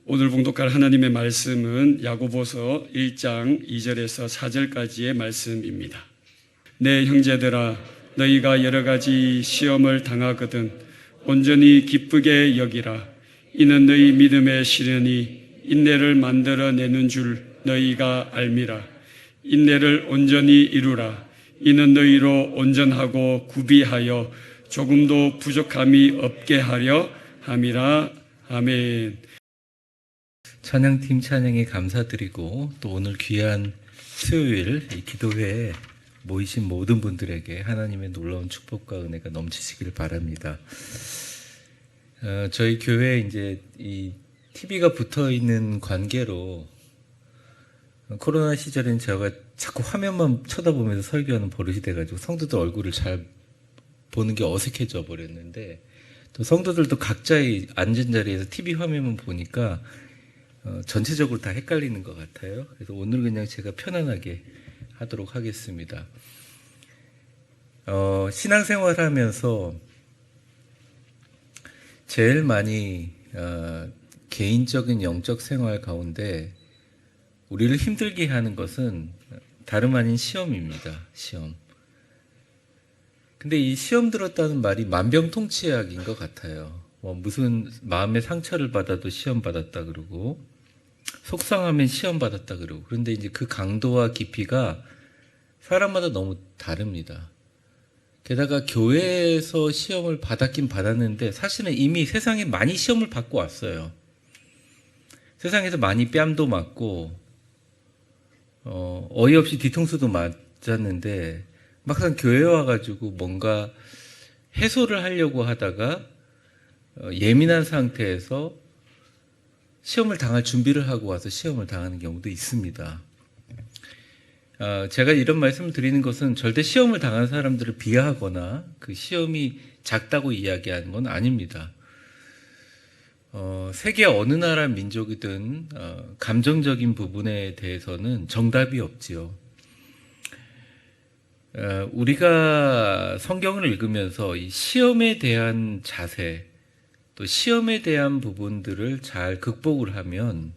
오늘 봉독할 하나님의 말씀은 야고보서 1장 2절에서 4절까지의 말씀입니다. 내 형제들아, 너희가 여러 가지 시험을 당하거든 온전히 기쁘게 여기라. 이는 너희 믿음의 시련이 인내를 만들어내는 줄 너희가 알미라. 인내를 온전히 이루라. 이는 너희로 온전하고 구비하여 조금도 부족함이 없게 하려 함이라. 아멘. 찬양팀 찬양에 감사드리고 또 오늘 귀한 수요일 이 기도회에 모이신 모든 분들에게 하나님의 놀라운 축복과 은혜가 넘치시길 바랍니다. 저희 교회에 이제 이 TV가 붙어 있는 관계로 코로나 시절엔 제가 자꾸 화면만 쳐다보면서 설교하는 버릇이 돼가지고 성도들 얼굴을 잘 보는 게 어색해져 버렸는데, 또 성도들도 각자의 앉은 자리에서 TV 화면만 보니까 전체적으로 다 헷갈리는 것 같아요. 그래서 오늘 그냥 제가 편안하게 하도록 하겠습니다. 신앙생활 하면서 제일 많이 개인적인 영적 생활 가운데 우리를 힘들게 하는 것은 다름 아닌 시험입니다. 시험. 근데 이 시험 들었다는 말이 만병통치약인 것 같아요. 무슨 마음의 상처를 받아도 시험 받았다 그러고, 속상하면 시험 받았다 그러고. 그런데 이제 그 강도와 깊이가 사람마다 너무 다릅니다. 게다가 교회에서 시험을 받았긴 받았는데 사실은 이미 세상에 많이 시험을 받고 왔어요. 세상에서 많이 뺨도 맞고 어이없이 뒤통수도 맞았는데, 막상 교회에 와가지고 뭔가 해소를 하려고 하다가 예민한 상태에서 시험을 당할 준비를 하고 와서 시험을 당하는 경우도 있습니다. 제가 이런 말씀을 드리는 것은 절대 시험을 당한 사람들을 비하하거나 그 시험이 작다고 이야기하는 건 아닙니다. 세계 어느 나라 민족이든 감정적인 부분에 대해서는 정답이 없지요. 우리가 성경을 읽으면서 이 시험에 대한 자세, 또 시험에 대한 부분들을 잘 극복을 하면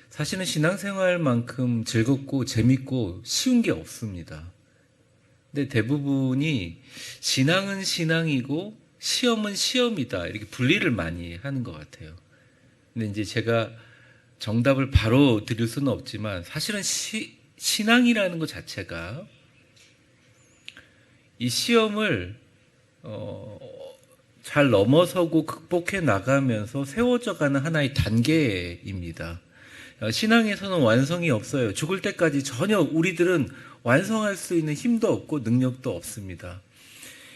사실은 신앙생활만큼 즐겁고 재밌고 쉬운 게 없습니다. 근데 대부분이 신앙은 신앙이고 시험은 시험이다, 이렇게 분리를 많이 하는 것 같아요. 근데 이제 제가 정답을 바로 드릴 수는 없지만 사실은 신앙이라는 것 자체가 이 시험을 잘 넘어서고 극복해 나가면서 세워져가는 하나의 단계입니다. 신앙에서는 완성이 없어요. 죽을 때까지 전혀 우리들은 완성할 수 있는 힘도 없고 능력도 없습니다.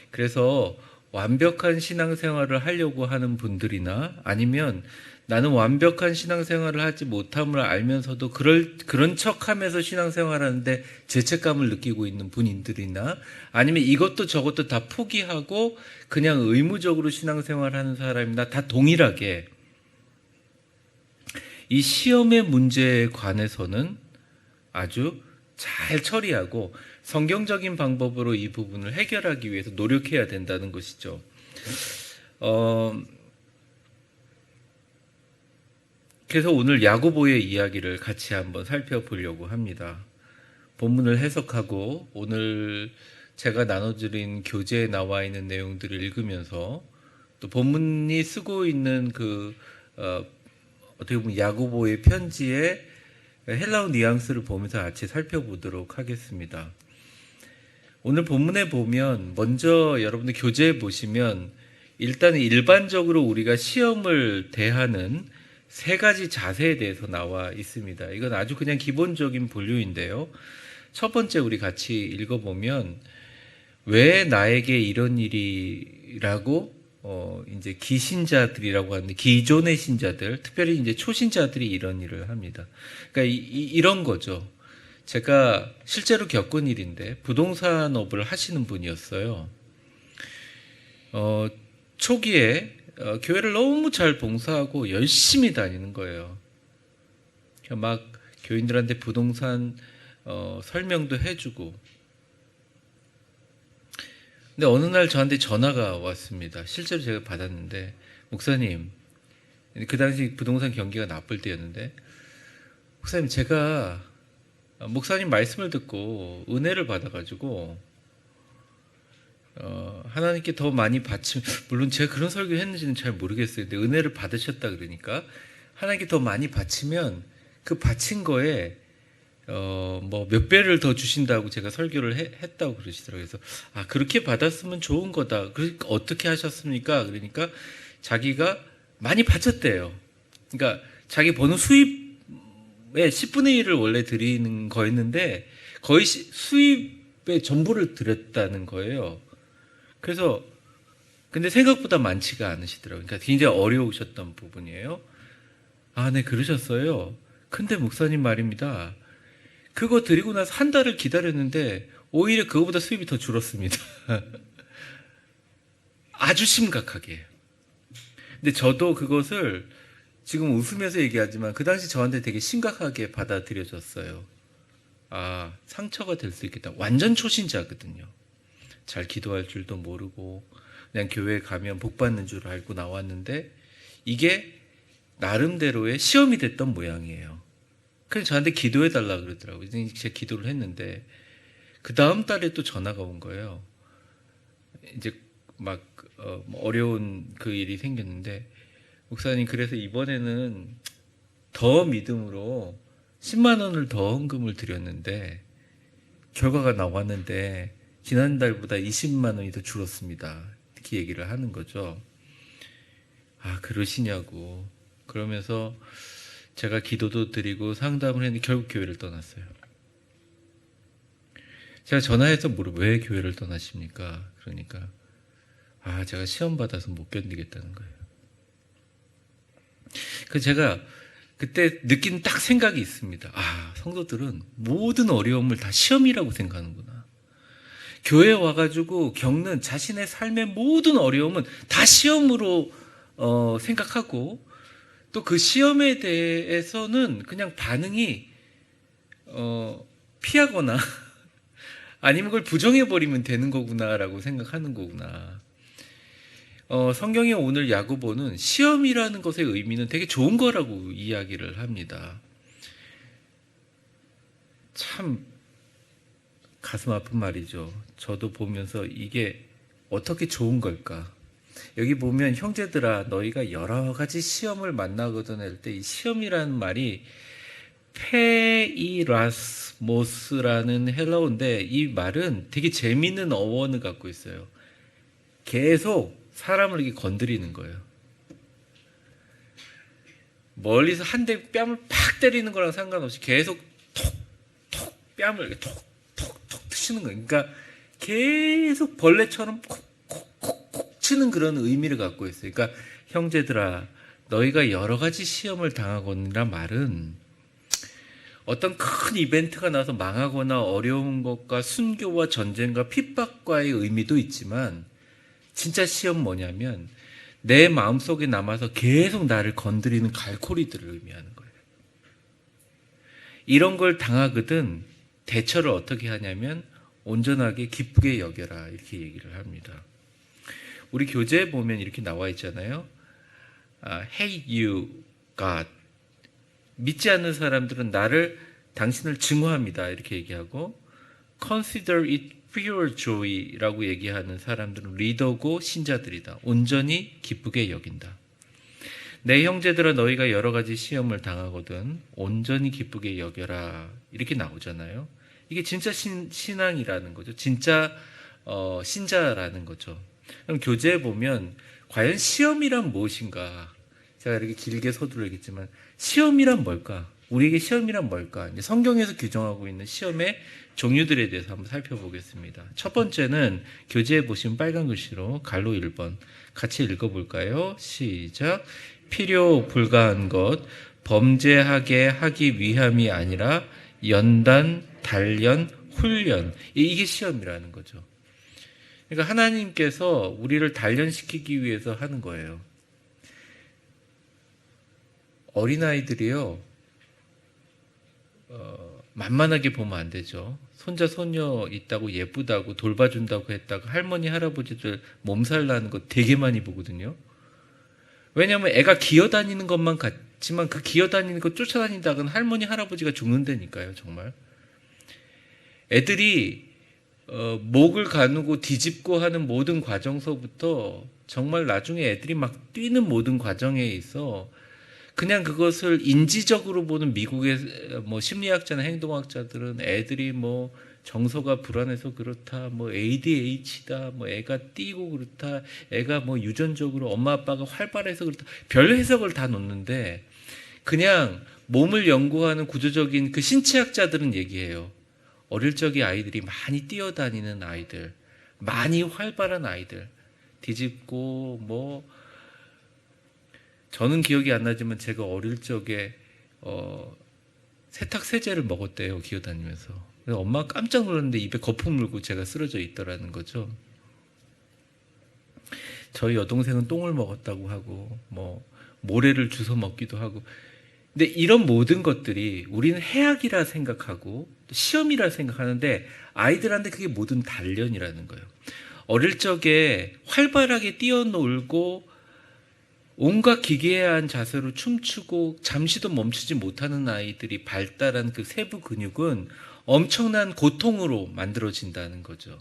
그래서 완벽한 신앙생활을 하려고 하는 분들이나, 아니면 나는 완벽한 신앙생활을 하지 못함을 알면서도 그런 척하면서 신앙생활하는데 죄책감을 느끼고 있는 분들이나, 아니면 이것도 저것도 다 포기하고 그냥 의무적으로 신앙생활하는 사람이나, 다 동일하게 이 시험의 문제에 관해서는 아주 잘 처리하고 성경적인 방법으로 이 부분을 해결하기 위해서 노력해야 된다는 것이죠. 그래서 오늘 야고보의 이야기를 같이 한번 살펴보려고 합니다. 본문을 해석하고 오늘 제가 나눠드린 교재에 나와 있는 내용들을 읽으면서 또 본문이 쓰고 있는 어떻게 보면 야고보의 편지의 헬라어 뉘앙스를 보면서 같이 살펴보도록 하겠습니다. 오늘 본문에 보면, 먼저 여러분들 교재에 보시면 일단 일반적으로 우리가 시험을 대하는 세 가지 자세에 대해서 나와 있습니다. 이건 아주 그냥 기본적인 분류인데요. 첫 번째 우리 같이 읽어보면, 왜 나에게 이런 일이라고 이제 기신자들이라고 하는데, 기존의 신자들, 특별히 이제 초신자들이 이런 일을 합니다. 그러니까 이런 거죠. 제가 실제로 겪은 일인데, 부동산업을 하시는 분이었어요. 초기에 교회를 너무 잘 봉사하고 열심히 다니는 거예요. 막 교인들한테 부동산 설명도 해주고. 근데 어느 날 저한테 전화가 왔습니다. 실제로 제가 받았는데, 목사님, 그 당시 부동산 경기가 나쁠 때였는데, 목사님, 제가 목사님 말씀을 듣고 은혜를 받아가지고 하나님께 더 많이 바치면, 물론 제가 그런 설교를 했는지는 잘 모르겠어요. 근데 은혜를 받으셨다 그러니까 하나님께 더 많이 바치면 그 바친 거에 뭐 몇 배를 더 주신다고 제가 설교를 했다고 그러시더라고요. 그래서 그렇게 받았으면 좋은 거다. 그러니까 어떻게 하셨습니까? 그러니까 자기가 많이 바쳤대요. 그러니까 자기 버는 수입의 10분의 1을 원래 드리는 거였는데 거의 수입의 전부를 드렸다는 거예요. 그래서 근데 생각보다 많지가 않으시더라고요. 그러니까 굉장히 어려우셨던 부분이에요. 네, 그러셨어요. 근데 목사님 말입니다. 그거 드리고 나서 한 달을 기다렸는데 오히려 그거보다 수입이 더 줄었습니다. 아주 심각하게. 근데 저도 그것을 지금 웃으면서 얘기하지만 그 당시 저한테 되게 심각하게 받아들여졌어요. 상처가 될 수 있겠다. 완전 초신자거든요. 잘 기도할 줄도 모르고 그냥 교회에 가면 복 받는 줄 알고 나왔는데 이게 나름대로의 시험이 됐던 모양이에요. 그래서 저한테 기도해 달라 그러더라고요. 제가 기도를 했는데 그 다음 달에 또 전화가 온 거예요. 이제 막 어려운 그 일이 생겼는데, 목사님, 그래서 이번에는 더 믿음으로 10만 원을 더 헌금을 드렸는데 결과가 나왔는데 지난달보다 20만 원이 더 줄었습니다. 이렇게 얘기를 하는 거죠. 그러시냐고. 그러면서 제가 기도도 드리고 상담을 했는데 결국 교회를 떠났어요. 제가 전화해서 왜 교회를 떠나십니까? 그러니까 제가 시험 받아서 못 견디겠다는 거예요. 그래서 제가 그때 느낀 딱 생각이 있습니다. 성도들은 모든 어려움을 다 시험이라고 생각하는구나. 교회에 와가지고 겪는 자신의 삶의 모든 어려움은 다 시험으로 생각하고 또 그 시험에 대해서는 그냥 반응이 피하거나 아니면 그걸 부정해버리면 되는 거구나라고 생각하는 거구나. 성경의 오늘 야고보는 시험이라는 것의 의미는 되게 좋은 거라고 이야기를 합니다. 참 가슴 아픈 말이죠. 저도 보면서 이게 어떻게 좋은 걸까? 여기 보면 형제들아 너희가 여러 가지 시험을 만나거든 할 때 이 시험이라는 말이 페이라스모스라는 헬라어인데 이 말은 되게 재미있는 어원을 갖고 있어요. 계속 사람을 이렇게 건드리는 거예요. 멀리서 한 대 뺨을 팍 때리는 거랑 상관없이 계속 톡톡 뺨을 이렇게 톡톡톡 트시는 거예요. 그러니까 계속 벌레처럼 콕콕콕콕 치는 그런 의미를 갖고 있어요. 그러니까 형제들아 너희가 여러 가지 시험을 당하거니라 말은 어떤 큰 이벤트가 나서 망하거나 어려운 것과 순교와 전쟁과 핍박과의 의미도 있지만 진짜 시험 뭐냐면 내 마음속에 남아서 계속 나를 건드리는 갈고리들을 의미하는 거예요. 이런 걸 당하거든 대처를 어떻게 하냐면 온전하게 기쁘게 여겨라 이렇게 얘기를 합니다. 우리 교재에 보면 이렇게 나와 있잖아요. Hate you, God. 믿지 않는 사람들은 당신을 증오합니다 이렇게 얘기하고 Consider it pure joy라고 얘기하는 사람들은 리더고 신자들이다. 온전히 기쁘게 여긴다. 내 형제들아 너희가 여러 가지 시험을 당하거든 온전히 기쁘게 여겨라 이렇게 나오잖아요. 이게 진짜 신앙이라는 거죠. 진짜 신자라는 거죠. 그럼 교재에 보면 과연 시험이란 무엇인가? 제가 이렇게 길게 서두르겠지만 시험이란 뭘까? 우리에게 시험이란 뭘까? 이제 성경에서 규정하고 있는 시험의 종류들에 대해서 한번 살펴보겠습니다. 첫 번째는 교재에 보시면 빨간 글씨로 갈로 1번 같이 읽어볼까요? 시작. 필요 불가한 것 범죄하게 하기 위함이 아니라 연단, 단련, 훈련 이게 시험이라는 거죠. 그러니까 하나님께서 우리를 단련시키기 위해서 하는 거예요. 어린아이들이요 만만하게 보면 안 되죠. 손자 손녀 있다고 예쁘다고 돌봐준다고 했다가 할머니 할아버지들 몸살 나는 거 되게 많이 보거든요. 왜냐하면 애가 기어다니는 것만 같지만 그 기어다니는 것 쫓아다닌다간 할머니 할아버지가 죽는다니까요. 정말 애들이 목을 가누고 뒤집고 하는 모든 과정서부터 정말 나중에 애들이 막 뛰는 모든 과정에 있어 그냥 그것을 인지적으로 보는 미국의 뭐 심리학자나 행동학자들은 애들이 뭐 정서가 불안해서 그렇다, 뭐 ADH다, 뭐 애가 뛰고 그렇다, 애가 뭐 유전적으로 엄마 아빠가 활발해서 그렇다, 별 해석을 다 놓는데 그냥 몸을 연구하는 구조적인 그 신체학자들은 얘기해요. 어릴 적에 아이들이 많이 뛰어다니는 아이들, 많이 활발한 아이들, 뒤집고 뭐 저는 기억이 안 나지만 제가 어릴 적에 세탁 세제를 먹었대요. 기어다니면서. 그래서 엄마가 깜짝 놀랐는데 입에 거품 물고 제가 쓰러져 있더라는 거죠. 저희 여동생은 똥을 먹었다고 하고 뭐 모래를 주워 먹기도 하고. 근데 이런 모든 것들이 우리는 해악이라 생각하고 시험이라 생각하는데 아이들한테 그게 모든 단련이라는 거예요. 어릴 적에 활발하게 뛰어놀고 온갖 기괴한 자세로 춤추고 잠시도 멈추지 못하는 아이들이 발달한 그 세부 근육은 엄청난 고통으로 만들어진다는 거죠.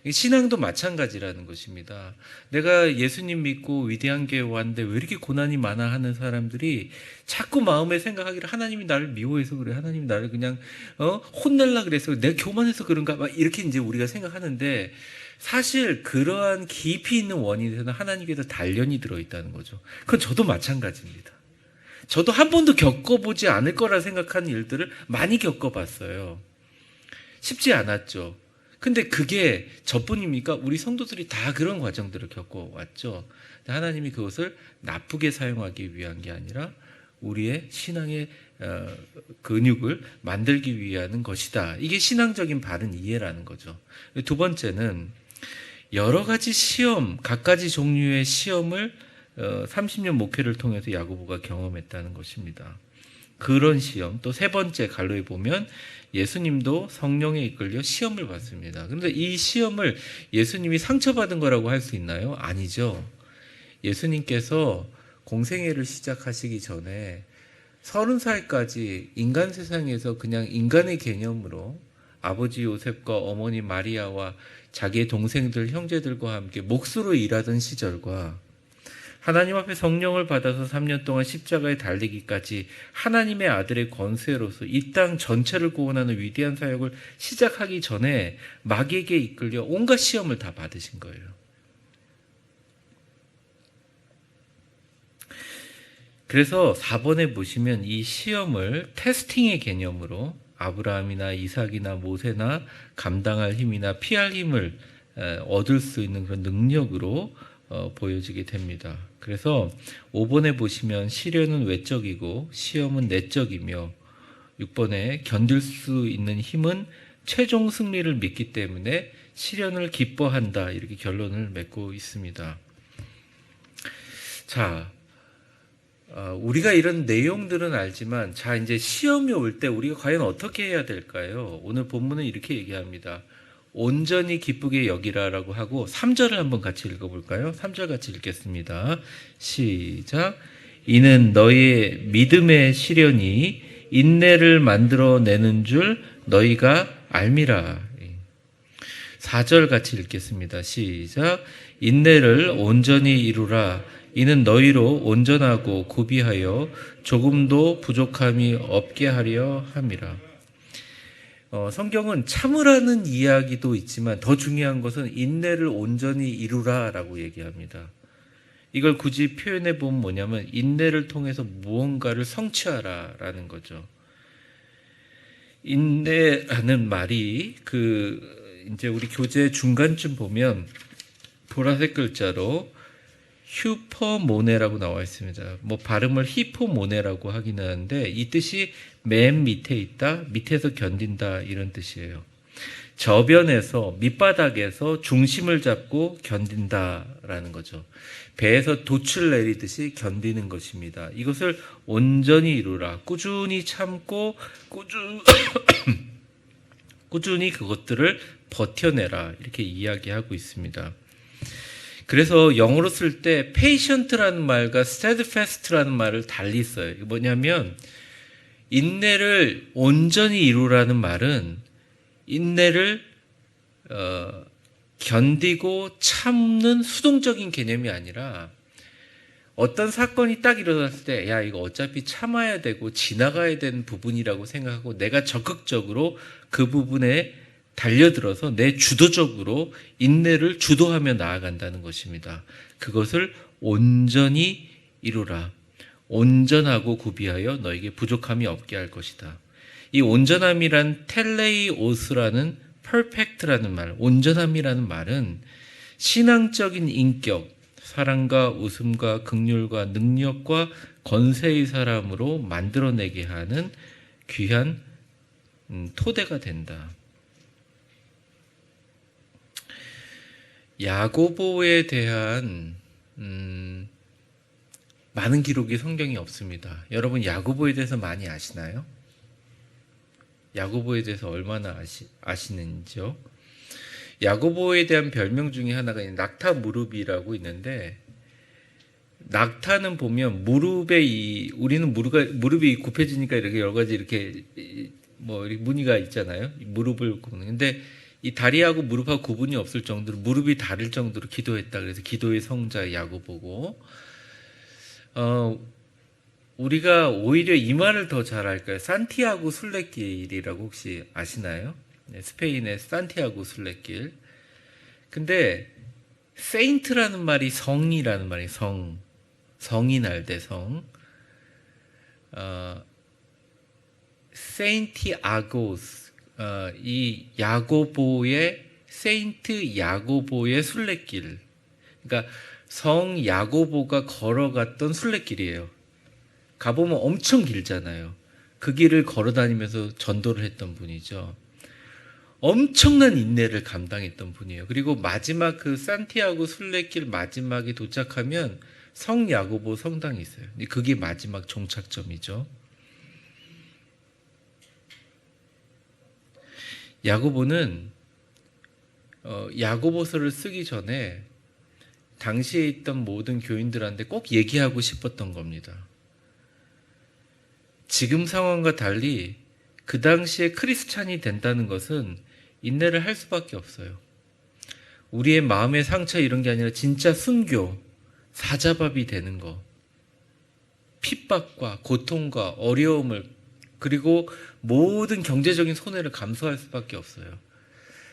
신앙도 마찬가지라는 것입니다. 내가 예수님 믿고 위대한 교회 왔는데 왜 이렇게 고난이 많아 하는 사람들이 자꾸 마음에 생각하기를 하나님이 나를 미워해서 그래, 하나님이 나를 그냥 혼낼라 그래서 내가 교만해서 그런가 막 이렇게 이제 우리가 생각하는데 사실 그러한 깊이 있는 원인에는 하나님께서 단련이 들어있다는 거죠. 그건 저도 마찬가지입니다. 저도 한 번도 겪어보지 않을 거라 생각하는 일들을 많이 겪어봤어요. 쉽지 않았죠. 근데 그게 저뿐입니까? 우리 성도들이 다 그런 과정들을 겪어왔죠. 하나님이 그것을 나쁘게 사용하기 위한 게 아니라 우리의 신앙의 근육을 만들기 위한 것이다. 이게 신앙적인 바른 이해라는 거죠. 두 번째는 여러 가지 시험, 각가지 종류의 시험을 30년 목회를 통해서 야고보가 경험했다는 것입니다. 그런 시험, 또 세 번째 갈로에 보면 예수님도 성령에 이끌려 시험을 받습니다. 그런데 이 시험을 예수님이 상처받은 거라고 할 수 있나요? 아니죠. 예수님께서 공생애를 시작하시기 전에 30살까지 인간 세상에서 그냥 인간의 개념으로 아버지 요셉과 어머니 마리아와 자기의 동생들, 형제들과 함께 몫으로 일하던 시절과 하나님 앞에 성령을 받아서 3년 동안 십자가에 달리기까지 하나님의 아들의 권세로서 이 땅 전체를 구원하는 위대한 사역을 시작하기 전에 마귀에게 이끌려 온갖 시험을 다 받으신 거예요. 그래서 4번에 보시면 이 시험을 테스팅의 개념으로 아브라함이나 이삭이나 모세나 감당할 힘이나 피할 힘을 얻을 수 있는 그런 능력으로 보여지게 됩니다. 그래서 5번에 보시면 시련은 외적이고 시험은 내적이며 6번에 견딜 수 있는 힘은 최종 승리를 믿기 때문에 시련을 기뻐한다. 이렇게 결론을 맺고 있습니다. 자, 우리가 이런 내용들은 알지만 자 이제 시험이 올 때 우리가 과연 어떻게 해야 될까요? 오늘 본문은 이렇게 얘기합니다. 온전히 기쁘게 여기라라고 하고 3절을 한번 같이 읽어볼까요? 3절 같이 읽겠습니다. 시작. 이는 너희의 믿음의 시련이 인내를 만들어내는 줄 너희가 알미라. 4절 같이 읽겠습니다. 시작. 인내를 온전히 이루라. 이는 너희로 온전하고 구비하여 조금도 부족함이 없게 하려 함이라. 성경은 참으라는 이야기도 있지만 더 중요한 것은 인내를 온전히 이루라라고 얘기합니다. 이걸 굳이 표현해 보면 뭐냐면 인내를 통해서 무언가를 성취하라라는 거죠. 인내라는 말이 이제 우리 교재 중간쯤 보면 보라색 글자로 휴퍼모네라고 나와 있습니다. 뭐 발음을 히포모네라고 하긴 하는데 이 뜻이 맨 밑에 있다, 밑에서 견딘다 이런 뜻이에요. 저변에서 밑바닥에서 중심을 잡고 견딘다라는 거죠. 배에서 돛을 내리듯이 견디는 것입니다. 이것을 온전히 이루라. 꾸준히 참고 꾸준히 그것들을 버텨내라. 이렇게 이야기하고 있습니다. 그래서 영어로 쓸 때 patient라는 말과 steadfast라는 말을 달리 써요. 이게 뭐냐면 인내를 온전히 이루라는 말은 인내를 견디고 참는 수동적인 개념이 아니라 어떤 사건이 딱 일어났을 때 야 이거 어차피 참아야 되고 지나가야 되는 부분이라고 생각하고 내가 적극적으로 그 부분에 달려들어서 내 주도적으로 인내를 주도하며 나아간다는 것입니다. 그것을 온전히 이루라. 온전하고 구비하여 너에게 부족함이 없게 할 것이다. 이 온전함이란 텔레이오스라는 perfect라는 말, 온전함이라는 말은 신앙적인 인격, 사랑과 웃음과 긍휼과 능력과 권세의 사람으로 만들어내게 하는 귀한 토대가 된다. 야고보에 대한 많은 기록이 성경에 없습니다. 여러분 야고보에 대해서 많이 아시나요? 야고보에 대해서 얼마나 아시는지요? 야고보에 대한 별명 중에 하나가 낙타 무릎이라고 있는데, 낙타는 보면 우리는 무릎이 굽혀지니까 이렇게 여러 가지 이렇게 무늬가 있잖아요. 무릎을 굽는. 근데 이 다리하고 무릎하고 구분이 없을 정도로 무릎이 다를 정도로 기도했다. 그래서 기도의 성자 야고보고, 우리가 오히려 이 말을 더 잘 알까요? 산티아고 순례길이라고 혹시 아시나요? 네, 스페인의 산티아고 순례길. 근데 세인트라는 말이 성이라는 말이 성이 날대 성. 세인티아고스, 이 야고보의 세인트 야고보의 순례길. 그러니까 성 야고보가 걸어갔던 순례길이에요. 가보면 엄청 길잖아요. 그 길을 걸어다니면서 전도를 했던 분이죠. 엄청난 인내를 감당했던 분이에요. 그리고 마지막 그 산티아고 순례길 마지막에 도착하면 성 야고보 성당이 있어요. 그게 마지막 종착점이죠. 야고보는 야고보서를 쓰기 전에 당시에 있던 모든 교인들한테 꼭 얘기하고 싶었던 겁니다. 지금 상황과 달리 그 당시에 크리스찬이 된다는 것은 인내를 할 수밖에 없어요. 우리의 마음의 상처 이런 게 아니라 진짜 순교, 사자밥이 되는 거. 핍박과 고통과 어려움을 그리고 모든 경제적인 손해를 감수할 수밖에 없어요.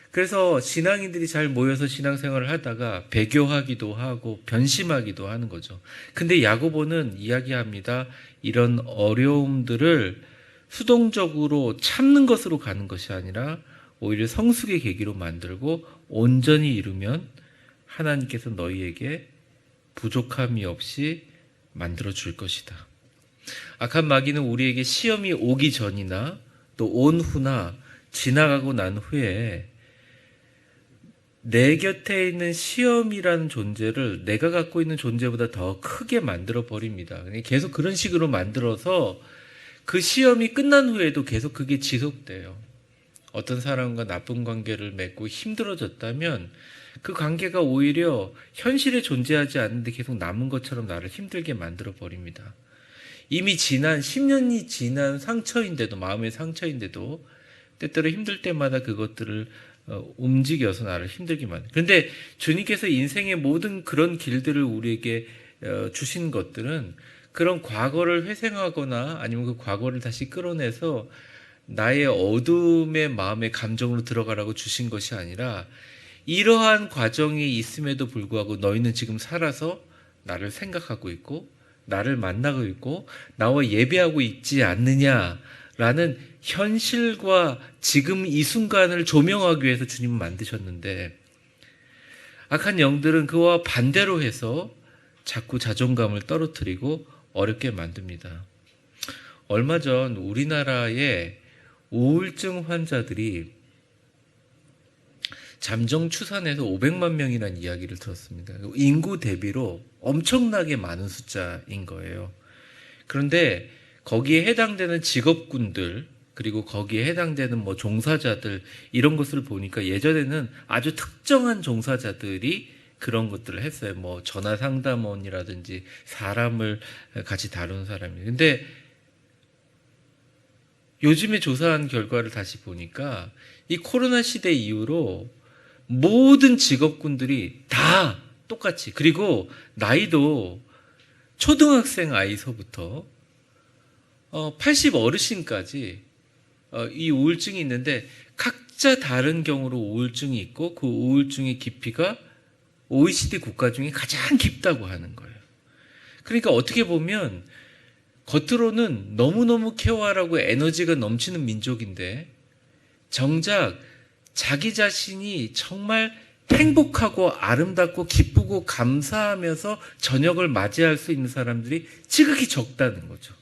그래서 신앙인들이 잘 모여서 신앙생활을 하다가 배교하기도 하고 변심하기도 하는 거죠. 근데 야고보는 이야기합니다. 이런 어려움들을 수동적으로 참는 것으로 가는 것이 아니라 오히려 성숙의 계기로 만들고 온전히 이루면 하나님께서 너희에게 부족함이 없이 만들어 줄 것이다. 악한 마귀는 우리에게 시험이 오기 전이나 또 온 후나 지나가고 난 후에 내 곁에 있는 시험이라는 존재를 내가 갖고 있는 존재보다 더 크게 만들어 버립니다. 계속 그런 식으로 만들어서 그 시험이 끝난 후에도 계속 그게 지속돼요. 어떤 사람과 나쁜 관계를 맺고 힘들어졌다면 그 관계가 오히려 현실에 존재하지 않는데 계속 남은 것처럼 나를 힘들게 만들어 버립니다. 이미 지난 10년이 지난 상처인데도, 마음의 상처인데도 때때로 힘들 때마다 그것들을 움직여서 나를 힘들게 만들어요. 그런데 주님께서 인생의 모든 그런 길들을 우리에게 주신 것들은 그런 과거를 회상하거나 아니면 그 과거를 다시 끌어내서 나의 어둠의 마음의 감정으로 들어가라고 주신 것이 아니라 이러한 과정이 있음에도 불구하고 너희는 지금 살아서 나를 생각하고 있고 나를 만나고 있고 나와 예배하고 있지 않느냐라는 현실과 지금 이 순간을 조명하기 위해서 주님은 만드셨는데 악한 영들은 그와 반대로 해서 자꾸 자존감을 떨어뜨리고 어렵게 만듭니다. 얼마 전 우리나라의 우울증 환자들이 잠정 추산해서 500만 명이라는 이야기를 들었습니다. 인구 대비로 엄청나게 많은 숫자인 거예요. 그런데 거기에 해당되는 직업군들 그리고 거기에 해당되는 종사자들 이런 것을 보니까 예전에는 아주 특정한 종사자들이 그런 것들을 했어요. 뭐 전화 상담원이라든지 사람을 같이 다루는 사람이. 근데 요즘에 조사한 결과를 다시 보니까 이 코로나 시대 이후로 모든 직업군들이 다 똑같이, 그리고 나이도 초등학생 아이서부터 80 어르신까지 이 우울증이 있는데 각자 다른 경우로 우울증이 있고 그 우울증의 깊이가 OECD 국가 중에 가장 깊다고 하는 거예요. 그러니까 어떻게 보면 겉으로는 너무너무 케어하라고 에너지가 넘치는 민족인데 정작 자기 자신이 정말 행복하고 아름답고 기쁘고 감사하면서 저녁을 맞이할 수 있는 사람들이 지극히 적다는 거죠.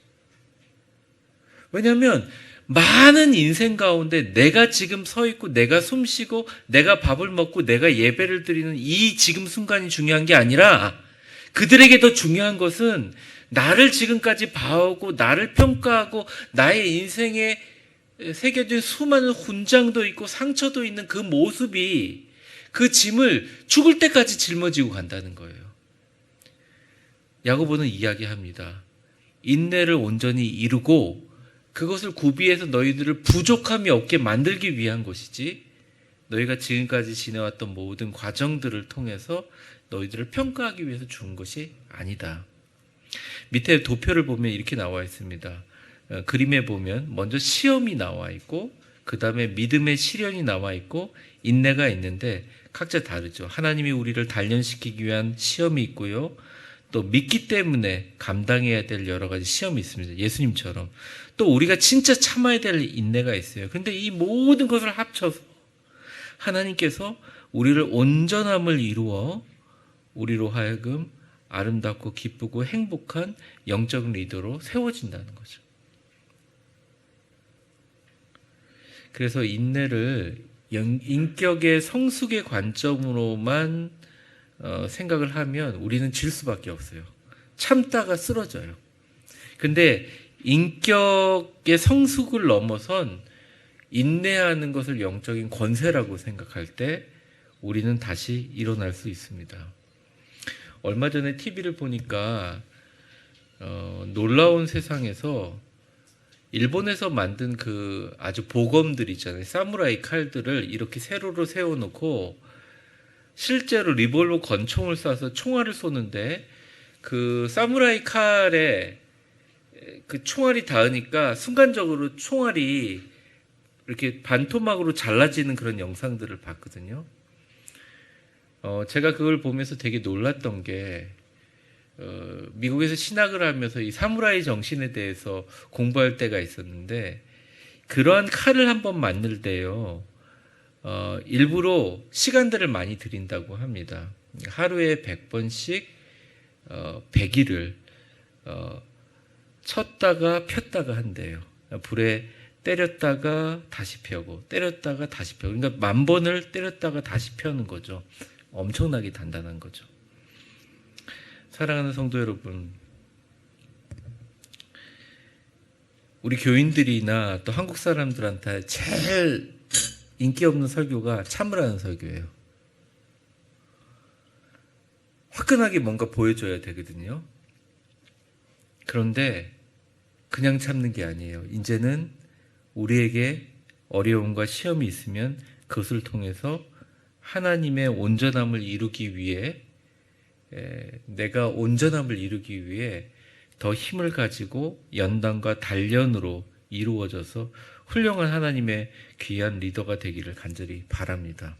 왜냐하면 많은 인생 가운데 내가 지금 서 있고 내가 숨 쉬고 내가 밥을 먹고 내가 예배를 드리는 이 지금 순간이 중요한 게 아니라 그들에게 더 중요한 것은 나를 지금까지 봐오고 나를 평가하고 나의 인생에 새겨진 수많은 훈장도 있고 상처도 있는 그 모습이 그 짐을 죽을 때까지 짊어지고 간다는 거예요. 야고보는 이야기합니다. 인내를 온전히 이루고 그것을 구비해서 너희들을 부족함이 없게 만들기 위한 것이지 너희가 지금까지 지내왔던 모든 과정들을 통해서 너희들을 평가하기 위해서 준 것이 아니다. 밑에 도표를 보면 이렇게 나와 있습니다. 그림에 보면 먼저 시험이 나와 있고 그 다음에 믿음의 시련이 나와 있고 인내가 있는데 각자 다르죠. 하나님이 우리를 단련시키기 위한 시험이 있고요. 또 믿기 때문에 감당해야 될 여러 가지 시험이 있습니다. 예수님처럼. 또 우리가 진짜 참아야 될 인내가 있어요. 근데 이 모든 것을 합쳐서 하나님께서 우리를 온전함을 이루어 우리로 하여금 아름답고 기쁘고 행복한 영적 리더로 세워진다는 거죠. 그래서 인내를 인격의 성숙의 관점으로만 생각을 하면 우리는 질 수밖에 없어요. 참다가 쓰러져요. 근데 인격의 성숙을 넘어선 인내하는 것을 영적인 권세라고 생각할 때 우리는 다시 일어날 수 있습니다. 얼마 전에 TV를 보니까 놀라운 세상에서 일본에서 만든 그 아주 보검들 있잖아요. 사무라이 칼들을 이렇게 세로로 세워놓고 실제로 리볼버 권총을 쏴서 총알을 쏘는데 그 사무라이 칼에 그 총알이 닿으니까 순간적으로 총알이 이렇게 반토막으로 잘라지는 그런 영상들을 봤거든요. 제가 그걸 보면서 되게 놀랐던 게 미국에서 신학을 하면서 이 사무라이 정신에 대해서 공부할 때가 있었는데 그러한 칼을 한번 만들 때요. 일부러 시간들을 많이 들인다고 합니다. 하루에 100번씩 100일을 쳤다가 폈다가 한대요. 불에 때렸다가 다시 펴고 때렸다가 다시 펴고 그러니까 10,000번을 때렸다가 다시 펴는 거죠. 엄청나게 단단한 거죠. 사랑하는 성도 여러분, 우리 교인들이나 또 한국 사람들한테 제일 인기 없는 설교가 참으라는 설교예요. 화끈하게 뭔가 보여줘야 되거든요. 그런데 그냥 참는 게 아니에요. 이제는 우리에게 어려움과 시험이 있으면 그것을 통해서 하나님의 온전함을 이루기 위해 내가 온전함을 이루기 위해 더 힘을 가지고 연단과 단련으로 이루어져서 훌륭한 하나님의 귀한 리더가 되기를 간절히 바랍니다.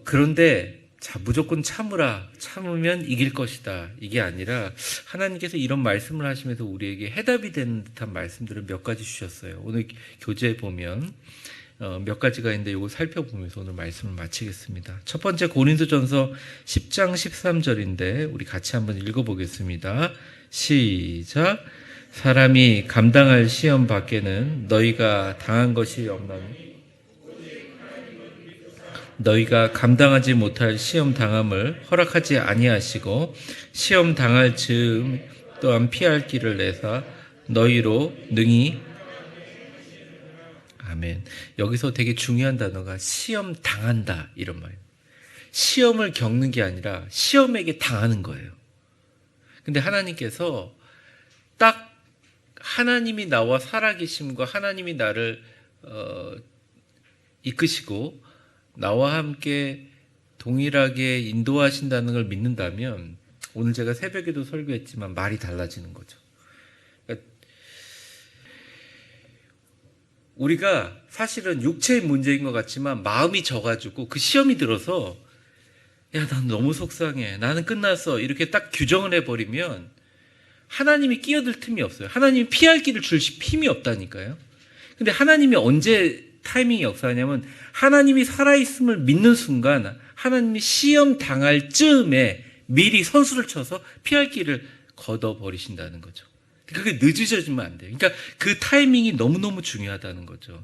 그런데 무조건 참으라, 참으면 이길 것이다, 이게 아니라 하나님께서 이런 말씀을 하시면서 우리에게 해답이 되는 듯한 말씀들을 몇 가지 주셨어요. 오늘 교재에 보면 몇 가지가 있는데 이거 살펴보면서 오늘 말씀을 마치겠습니다. 첫 번째 고린도전서 10장 13절인데 우리 같이 한번 읽어보겠습니다. 시작. 사람이 감당할 시험 밖에는 너희가 당한 것이 없나니 너희가 감당하지 못할 시험 당함을 허락하지 아니하시고 시험 당할 즈음 또한 피할 길을 내사 너희로 능히 아멘. 여기서 되게 중요한 단어가 시험 당한다 이런 말이에요. 시험을 겪는 게 아니라 시험에게 당하는 거예요. 근데 하나님께서 딱 하나님이 나와 살아계심과 하나님이 나를 이끄시고 나와 함께 동일하게 인도하신다는 걸 믿는다면, 오늘 제가 새벽에도 설교했지만 말이 달라지는 거죠. 그러니까 우리가 사실은 육체의 문제인 것 같지만 마음이 져가지고 그 시험이 들어서 야, 난 너무 속상해, 나는 끝났어, 이렇게 딱 규정을 해버리면 하나님이 끼어들 틈이 없어요. 하나님이 피할 길을 줄 힘이 없다니까요. 근데 하나님이 언제 타이밍이 역사하냐면, 하나님이 살아있음을 믿는 순간 하나님이 시험 당할 즈음에 미리 선수를 쳐서 피할 길을 걷어버리신다는 거죠. 그게 늦어지면 안 돼요. 그러니까 그 타이밍이 너무너무 중요하다는 거죠.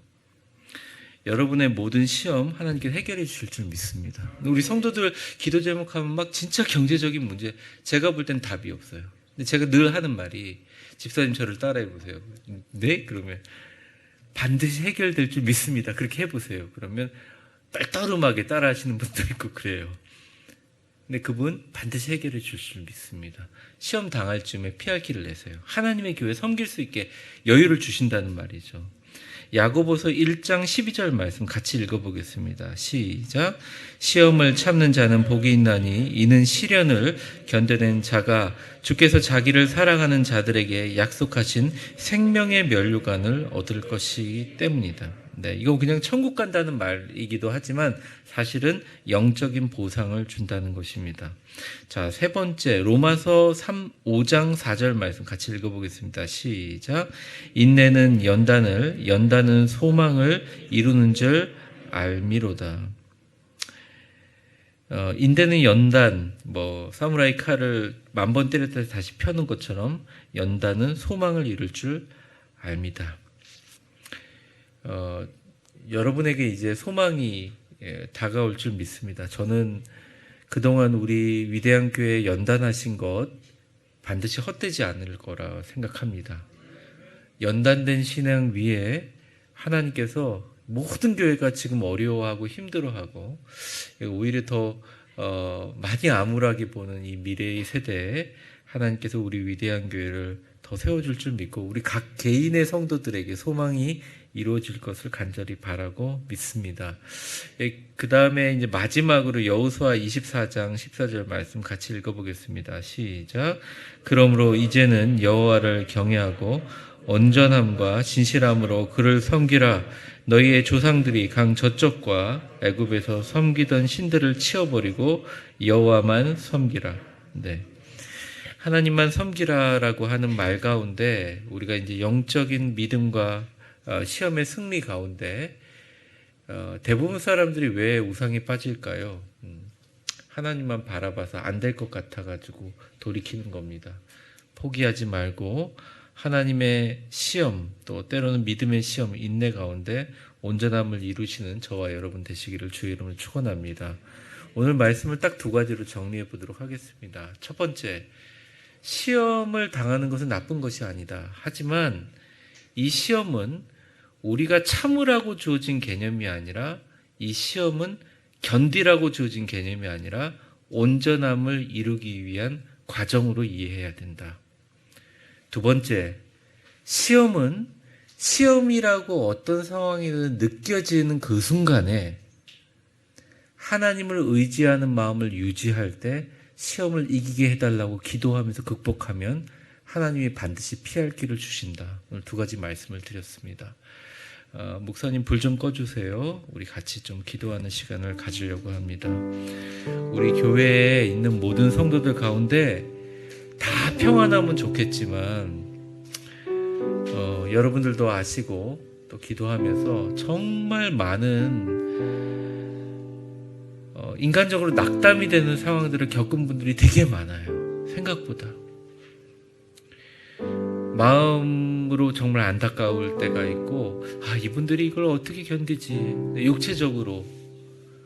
여러분의 모든 시험 하나님께서 해결해 주실 줄 믿습니다. 우리 성도들 기도 제목하면 막 진짜 경제적인 문제, 제가 볼 땐 답이 없어요. 근데 제가 늘 하는 말이, 집사님 저를 따라해 보세요. 네? 그러면 반드시 해결될 줄 믿습니다. 그렇게 해보세요. 그러면 떨떠름하게 따라하시는 분도 있고 그래요. 근데 그분 반드시 해결해 줄 줄 믿습니다. 시험 당할 즈음에 피할 길을 내세요. 하나님의 교회 섬길 수 있게 여유를 주신다는 말이죠. 야고보서 1장 12절 말씀 같이 읽어보겠습니다. 시작. 시험을 참는 자는 복이 있나니 이는 시련을 견뎌낸 자가 주께서 자기를 사랑하는 자들에게 약속하신 생명의 면류관을 얻을 것이기 때문이다. 네, 이거 그냥 천국 간다는 말이기도 하지만 사실은 영적인 보상을 준다는 것입니다. 자, 세 번째, 로마서 5장 4절 말씀 같이 읽어보겠습니다. 시작. 인내는 연단을, 연단은 소망을 이루는 줄 알미로다. 인내는 연단, 사무라이 칼을 10,000번 때렸다 다시 펴는 것처럼 연단은 소망을 이룰 줄 압니다. 여러분에게 이제 소망이 다가올 줄 믿습니다. 저는 그동안 우리 위대한 교회 연단하신 것 반드시 헛되지 않을 거라 생각합니다. 연단된 신앙 위에 하나님께서 모든 교회가 지금 어려워하고 힘들어하고 오히려 더 많이 암울하게 보는 이 미래의 세대에 하나님께서 우리 위대한 교회를 더 세워줄 줄 믿고 우리 각 개인의 성도들에게 소망이 이루어질 것을 간절히 바라고 믿습니다. 그 다음에 이제 마지막으로 여호수아 24장 14절 말씀 같이 읽어보겠습니다. 시작. 그러므로 이제는 여호와를 경외하고 온전함과 진실함으로 그를 섬기라. 너희의 조상들이 강 저쪽과 애굽에서 섬기던 신들을 치워버리고 여호와만 섬기라. 네. 하나님만 섬기라라고 하는 말 가운데 우리가 이제 영적인 믿음과 시험의 승리 가운데 대부분 사람들이 왜 우상에 빠질까요? 하나님만 바라봐서 안 될 것 같아가지고 돌이키는 겁니다. 포기하지 말고 하나님의 시험, 또 때로는 믿음의 시험, 인내 가운데 온전함을 이루시는 저와 여러분 되시기를 주의 이름으로 축원합니다. 오늘 말씀을 딱 2가지로 정리해 보도록 하겠습니다. 첫 번째, 시험을 당하는 것은 나쁜 것이 아니다. 하지만 이 시험은 우리가 참으라고 주어진 개념이 아니라, 이 시험은 견디라고 주어진 개념이 아니라 온전함을 이루기 위한 과정으로 이해해야 된다. 두 번째, 시험은 시험이라고 어떤 상황이든 느껴지는 그 순간에 하나님을 의지하는 마음을 유지할 때 시험을 이기게 해달라고 기도하면서 극복하면 하나님이 반드시 피할 길을 주신다. 오늘 2가지 말씀을 드렸습니다. 목사님 불 좀 꺼주세요. 우리 같이 좀 기도하는 시간을 가지려고 합니다. 우리 교회에 있는 모든 성도들 가운데 다 평안하면 좋겠지만 여러분들도 아시고 또 기도하면서 정말 많은 인간적으로 낙담이 되는 상황들을 겪은 분들이 되게 많아요. 생각보다. 마음으로 정말 안타까울 때가 있고, 이분들이 이걸 어떻게 견디지? 육체적으로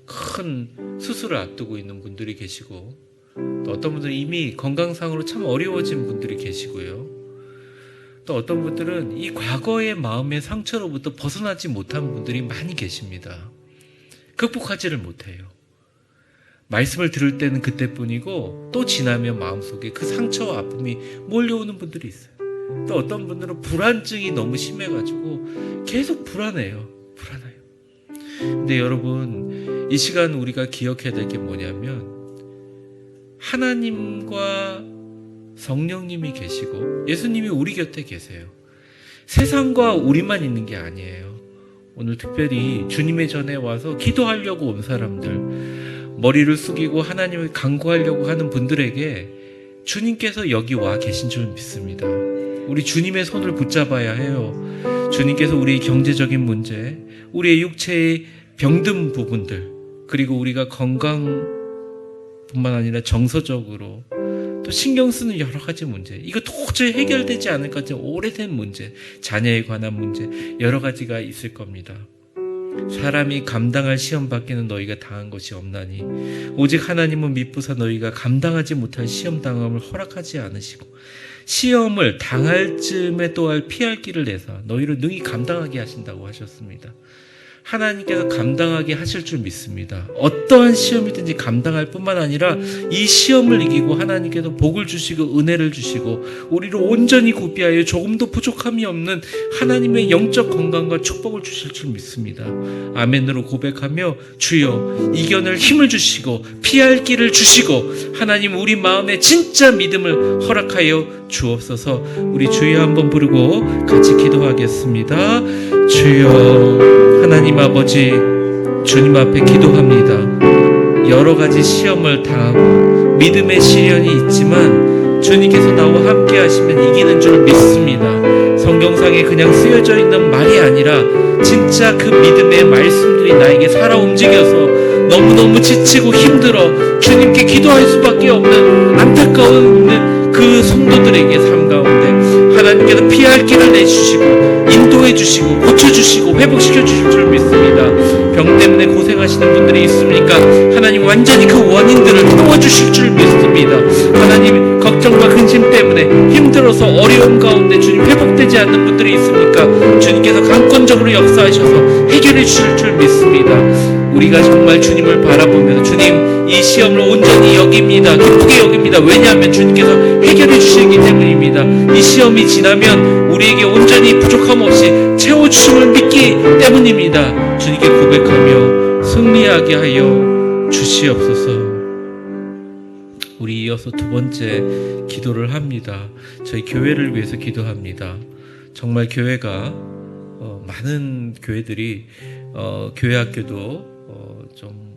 큰 수술을 앞두고 있는 분들이 계시고, 또 어떤 분들은 이미 건강상으로 참 어려워진 분들이 계시고요. 또 어떤 분들은 이 과거의 마음의 상처로부터 벗어나지 못한 분들이 많이 계십니다. 극복하지를 못해요. 말씀을 들을 때는 그때뿐이고 또 지나면 마음속에 그 상처와 아픔이 몰려오는 분들이 있어요. 또 어떤 분들은 불안증이 너무 심해가지고 계속 불안해요. 근데 여러분, 이 시간 우리가 기억해야 될 게 뭐냐면 하나님과 성령님이 계시고 예수님이 우리 곁에 계세요. 세상과 우리만 있는 게 아니에요. 오늘 특별히 주님의 전에 와서 기도하려고 온 사람들, 머리를 숙이고 하나님을 간구하려고 하는 분들에게 주님께서 여기 와 계신 줄 믿습니다. 우리 주님의 손을 붙잡아야 해요. 주님께서 우리의 경제적인 문제, 우리의 육체의 병든 부분들, 그리고 우리가 건강뿐만 아니라 정서적으로 또 신경 쓰는 여러 가지 문제, 이거 도저히 해결되지 않을 것 같은 오래된 문제, 자녀에 관한 문제, 여러 가지가 있을 겁니다. 사람이 감당할 시험 밖에는 너희가 당한 것이 없나니 오직 하나님은 미쁘사 너희가 감당하지 못할 시험 당함을 허락하지 않으시고 시험을 당할 즈음에 또한 피할 길을 내사 너희를 능히 감당하게 하신다고 하셨습니다. 하나님께서 감당하게 하실 줄 믿습니다. 어떠한 시험이든지 감당할 뿐만 아니라 이 시험을 이기고 하나님께서 복을 주시고 은혜를 주시고 우리를 온전히 구비하여 조금도 부족함이 없는 하나님의 영적 건강과 축복을 주실 줄 믿습니다. 아멘으로 고백하며 주여 이겨낼 힘을 주시고 피할 길을 주시고 하나님 우리 마음에 진짜 믿음을 허락하여 주옵소서. 우리 주여 한번 부르고 같이 기도하겠습니다. 주여 하나님 아버지, 주님 앞에 기도합니다. 여러 가지 시험을 당하고 믿음의 시련이 있지만 주님께서 나와 함께 하시면 이기는 줄 믿습니다. 성경상에 그냥 쓰여져 있는 말이 아니라 진짜 그 믿음의 말씀들이 나에게 살아 움직여서 너무너무 지치고 힘들어 주님께 기도할 수밖에 없는 안타까운 그 성도들에게 삶 가운데 하나님께서 피할 길을 내주시고 인도해 주시고 고쳐주시고 회복시켜 주실 줄 믿습니다. 병 때문에 고생하시는 분들이 있습니까? 하나님 완전히 그 원인들을 태워주실 줄 믿습니다. 하나님 걱정과 근심 때문에 힘들어서 어려움 가운데 주님 회복되지 않는 분들이 있습니까? 주님께서 강권적으로 역사하셔서 해결해 주실 줄 믿습니다. 우리가 정말 주님을 바라보면서 주님 이 시험을 온전히 여깁니다. 기쁘게 여깁니다. 왜냐하면 주님께서 해결해 주시기 때문입니다. 이 시험이 지나면 우리에게 온전히 부족함 없이 채워주심을 믿기 때문입니다. 주님께 고백하며 승리하게 하여 주시옵소서. 우리 이어서 두 번째 기도를 합니다. 저희 교회를 위해서 기도합니다. 정말 교회가 많은 교회들이 교회 학교도 좀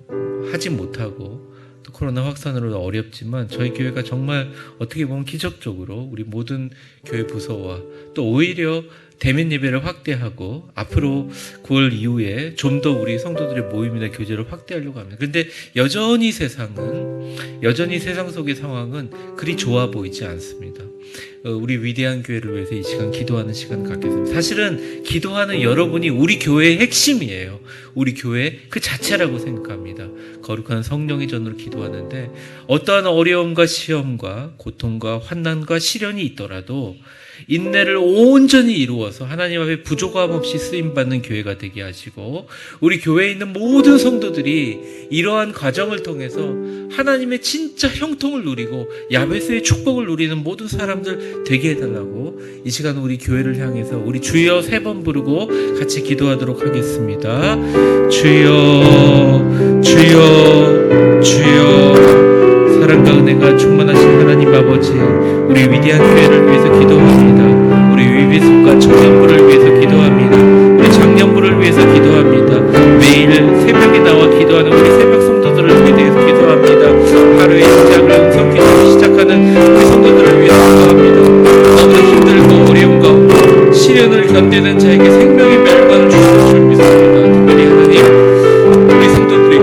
하지 못하고 또 코로나 확산으로 어렵지만 저희 교회가 정말 어떻게 보면 기적적으로 우리 모든 교회 부서와 또 오히려 대면 예배를 확대하고 앞으로 9월 이후에 좀 더 우리 성도들의 모임이나 교제를 확대하려고 합니다. 그런데 여전히 세상 속의 상황은 그리 좋아 보이지 않습니다. 우리 위대한 교회를 위해서 이 시간 기도하는 시간을 갖겠습니다. 사실은 기도하는 여러분이 우리 교회의 핵심이에요. 우리 교회 그 자체라고 생각합니다. 거룩한 성령의 전으로 기도하는데 어떠한 어려움과 시험과 고통과 환난과 시련이 있더라도 인내를 온전히 이루어서 하나님 앞에 부족함 없이 쓰임받는 교회가 되게 하시고 우리 교회에 있는 모든 성도들이 이러한 과정을 통해서 하나님의 진짜 형통을 누리고 야베스의 축복을 누리는 모든 사람들 되게 해달라고 이 시간 우리 교회를 향해서 우리 주여 3번 부르고 같이 기도하도록 하겠습니다. 주여 주여 주여 사랑과 은혜가 충만하신 하나님 아버지, 우리 위대한 교회를 위해서 기도합니다. 우리 위비숙과 청년부를 위해서 기도합니다. 우리 장년부를 위해서 기도합니다. 매일 새벽에 나와 기도하는 우리 새벽 성도들을 위해서 기도합니다. 하루의 시작을 음성 기도로 시작하는 우리 성도들을 위해서 기도합니다. 너무나 힘들고 어려운 가운데 시련을 견디는 자에게 생명의 멸관을 주실 줄 믿습니다. 특별히 하나님, 우리 성도들이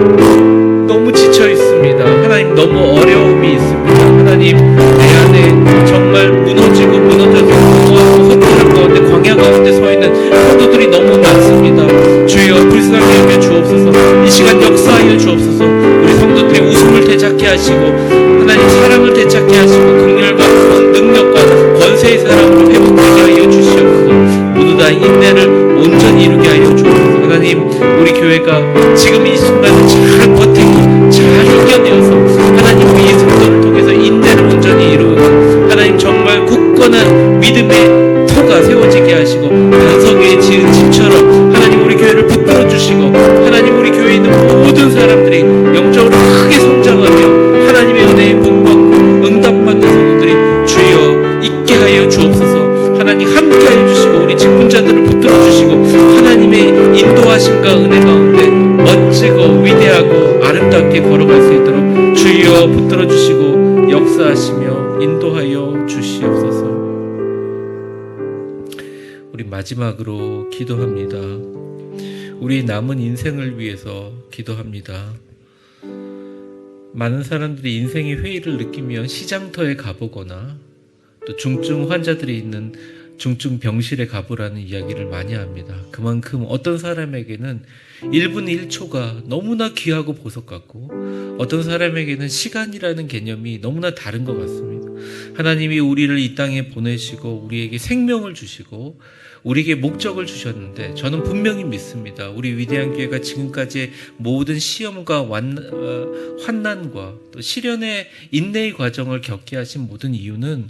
너무 지쳐 있습니다. 하나님 너무 어려움이 있습니다. 하나님 내 안에 정말 무너지고 무너져서 공허하고 허탈한 가운데 광야 가운데 서 있는 성도들이 너무 많습니다. 주여 불쌍히 여겨 주옵소서. 이 시간 역사하여 주옵소서. 우리 성도들의 웃음을 되찾게 하시고 하나님 사랑을 되찾게 하시고 긍휼과 능력과 권세의 사랑으로 회복되게 하여 주시옵소서. 모두 다 인내를 온전히 이루게 하여 주옵소서. 하나님 우리 교회가 지금 이 순간을 잘 버티고 잘 이겨내어 굳건한 믿음의 터가 세워지게 하시고 반석 위에 지은 집처럼 하나님 우리 교회를 붙들어 주시고 하나님 우리 교회에 있는 모든 사람들이 영적으로 크게 성장하며 하나님의 은혜의 문 받고 응답받는 성도들이 주여 있게 하여 주옵소서. 하나님 함께 하여 주시고 우리 직분자들을 붙들어 주시고 하나님의 인도하심과 은혜 가운데 멋지고 위대하고 아름답게 걸어갈 수 있도록 주여 붙들어 주시고 역사하시며 인도하여 주시옵소서. 우리 마지막으로 기도합니다. 우리 남은 인생을 위해서 기도합니다. 많은 사람들이 인생의 회의를 느끼면 시장터에 가보거나 또 중증 환자들이 있는 중증 병실에 가보라는 이야기를 많이 합니다. 그만큼 어떤 사람에게는 1분 1초가 너무나 귀하고 보석 같고 어떤 사람에게는 시간이라는 개념이 너무나 다른 것 같습니다. 하나님이 우리를 이 땅에 보내시고 우리에게 생명을 주시고 우리에게 목적을 주셨는데 저는 분명히 믿습니다. 우리 위대한 교회가 지금까지의 모든 시험과 환난과 또 시련의 인내의 과정을 겪게 하신 모든 이유는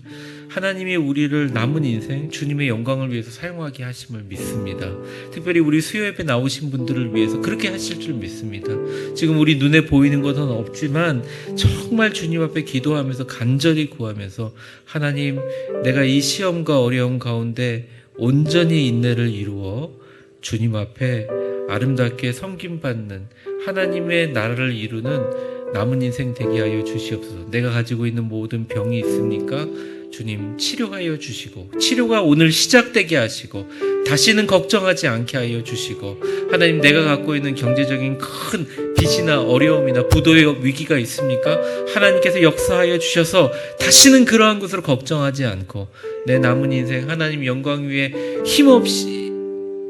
하나님이 우리를 남은 인생 주님의 영광을 위해서 사용하게 하심을 믿습니다. 특별히 우리 수요예배 나오신 분들을 위해서 그렇게 하실 줄 믿습니다. 지금 우리 눈에 보이는 것은 없지만 정말 주님 앞에 기도하면서 간절히 구하면서 하나님 내가 이 시험과 어려움 가운데 온전히 인내를 이루어 주님 앞에 아름답게 섬김받는 하나님의 나라를 이루는 남은 인생 되게 하여 주시옵소서. 내가 가지고 있는 모든 병이 있습니까? 주님 치료하여 주시고 치료가 오늘 시작되게 하시고 다시는 걱정하지 않게 하여 주시고 하나님 내가 갖고 있는 경제적인 큰 빚이나 어려움이나 부도의 위기가 있습니까? 하나님께서 역사하여 주셔서 다시는 그러한 것으로 걱정하지 않고 내 남은 인생 하나님 영광 위에 힘없이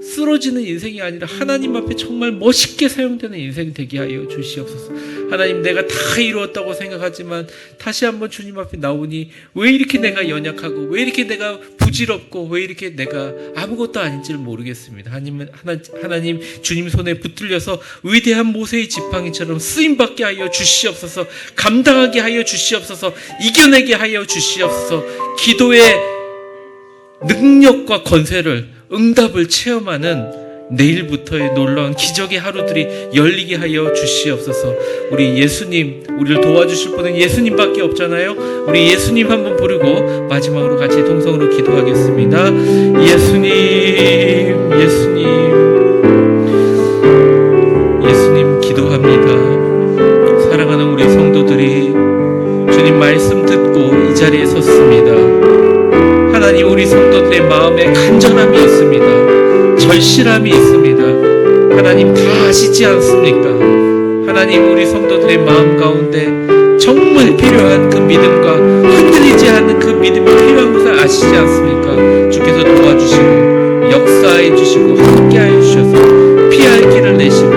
쓰러지는 인생이 아니라 하나님 앞에 정말 멋있게 사용되는 인생 되게 하여 주시옵소서. 하나님 내가 다 이루었다고 생각하지만 다시 한번 주님 앞에 나오니 왜 이렇게 내가 연약하고 왜 이렇게 내가 부질없고 왜 이렇게 내가 아무것도 아닌지를 모르겠습니다. 하나님 주님 손에 붙들려서 위대한 모세의 지팡이처럼 쓰임받게 하여 주시옵소서. 감당하게 하여 주시옵소서. 이겨내게 하여 주시옵소서. 기도의 능력과 권세를 응답을 체험하는 내일부터의 놀라운 기적의 하루들이 열리게 하여 주시옵소서. 우리 예수님, 우리를 도와주실 분은 예수님밖에 없잖아요. 우리 예수님 한번 부르고 마지막으로 같이 통성으로 기도하겠습니다. 예수님, 예수님, 예수님 기도합니다. 사랑하는 우리 성도들이 주님 말씀 듣고 이 자리에 섰습니다. 하나님 우리 성도들의 마음에 간절함이 있습니다. 절실함이 있습니다. 하나님 다 아시지 않습니까? 하나님 우리 성도들의 마음 가운데 정말 필요한 그 믿음과 흔들리지 않는 그 믿음이 필요한 것을 아시지 않습니까? 주께서 도와주시고 역사해 주시고 함께하여 주셔서 피할 길을 내시고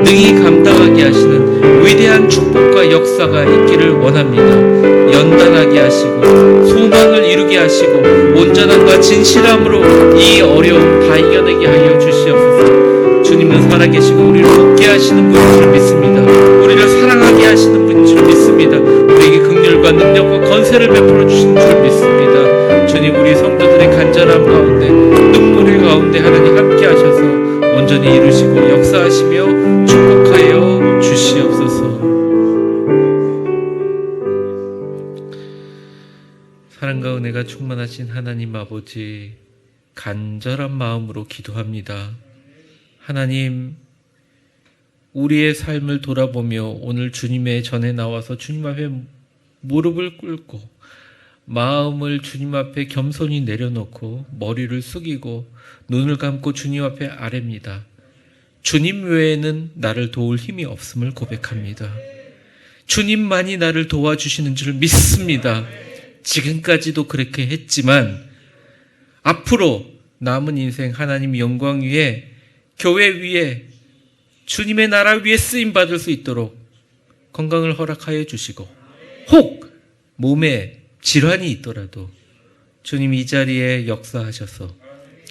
능히 감당하게 하시는 위대한 축복과 역사가 있기를 원합니다. 연단하게 하시고 소망을 이루게 하시고 온전함과 진실함으로 이 어려움 다 이겨내게 하여 주시옵소서. 주님은 살아계시고 우리를 웃게 하시는 분인 줄 믿습니다. 우리를 사랑하게 하시는 분인 줄 믿습니다. 우리에게 긍휼과 능력과 권세를 베풀어 주시는 줄 믿습니다. 주님 우리 성도들의 간절함 가운데 눈물의 가운데 하나님 함께 하셔서 온전히 이루시고 역사하시며 축복하여 주시옵소서. 사랑과 은혜가 충만하신 하나님 아버지, 간절한 마음으로 기도합니다. 하나님, 우리의 삶을 돌아보며 오늘 주님의 전에 나와서 주님 앞에 무릎을 꿇고 마음을 주님 앞에 겸손히 내려놓고 머리를 숙이고 눈을 감고 주님 앞에 아뢰입니다. 주님 외에는 나를 도울 힘이 없음을 고백합니다. 주님만이 나를 도와주시는 줄 믿습니다. 지금까지도 그렇게 했지만 앞으로 남은 인생 하나님 영광 위에 교회 위에 주님의 나라 위에 쓰임받을 수 있도록 건강을 허락하여 주시고 혹 몸에 질환이 있더라도 주님 이 자리에 역사하셔서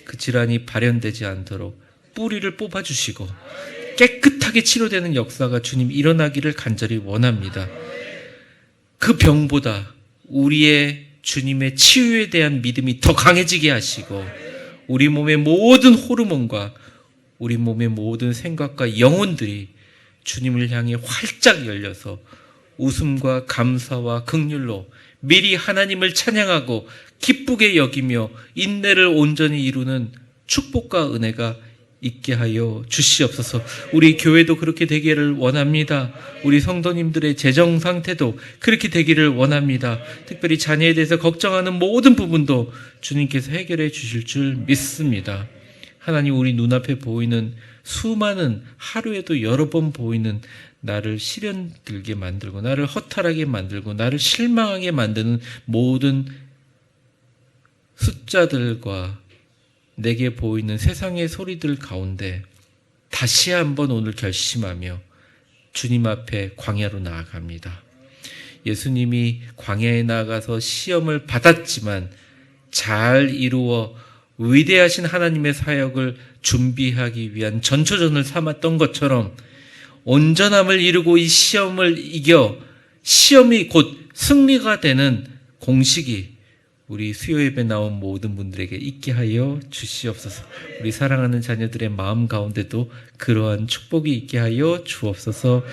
그 질환이 발현되지 않도록 뿌리를 뽑아주시고 깨끗하게 치료되는 역사가 주님 일어나기를 간절히 원합니다. 그 병보다 우리의 주님의 치유에 대한 믿음이 더 강해지게 하시고 우리 몸의 모든 호르몬과 우리 몸의 모든 생각과 영혼들이 주님을 향해 활짝 열려서 웃음과 감사와 긍휼로 미리 하나님을 찬양하고 기쁘게 여기며 인내를 온전히 이루는 축복과 은혜가 있게 하여 주시옵소서. 우리 교회도 그렇게 되기를 원합니다. 우리 성도님들의 재정 상태도 그렇게 되기를 원합니다. 특별히 자녀에 대해서 걱정하는 모든 부분도 주님께서 해결해 주실 줄 믿습니다. 하나님, 우리 눈앞에 보이는 수많은, 하루에도 여러 번 보이는 나를 시련 들게 만들고 나를 허탈하게 만들고 나를 실망하게 만드는 모든 숫자들과 내게 보이는 세상의 소리들 가운데 다시 한번 오늘 결심하며 주님 앞에 광야로 나아갑니다. 예수님이 광야에 나아가서 시험을 받았지만 잘 이루어 위대하신 하나님의 사역을 준비하기 위한 전초전을 삼았던 것처럼 온전함을 이루고 이 시험을 이겨 시험이 곧 승리가 되는 공식이 우리 수요 예배 나온 모든 분들에게 있게 하여 주시옵소서. 우리 사랑하는 자녀들의 마음 가운데도 그러한 축복이 있게 하여 주옵소서.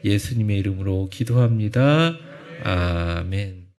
예수님의 이름으로 기도합니다. 아멘.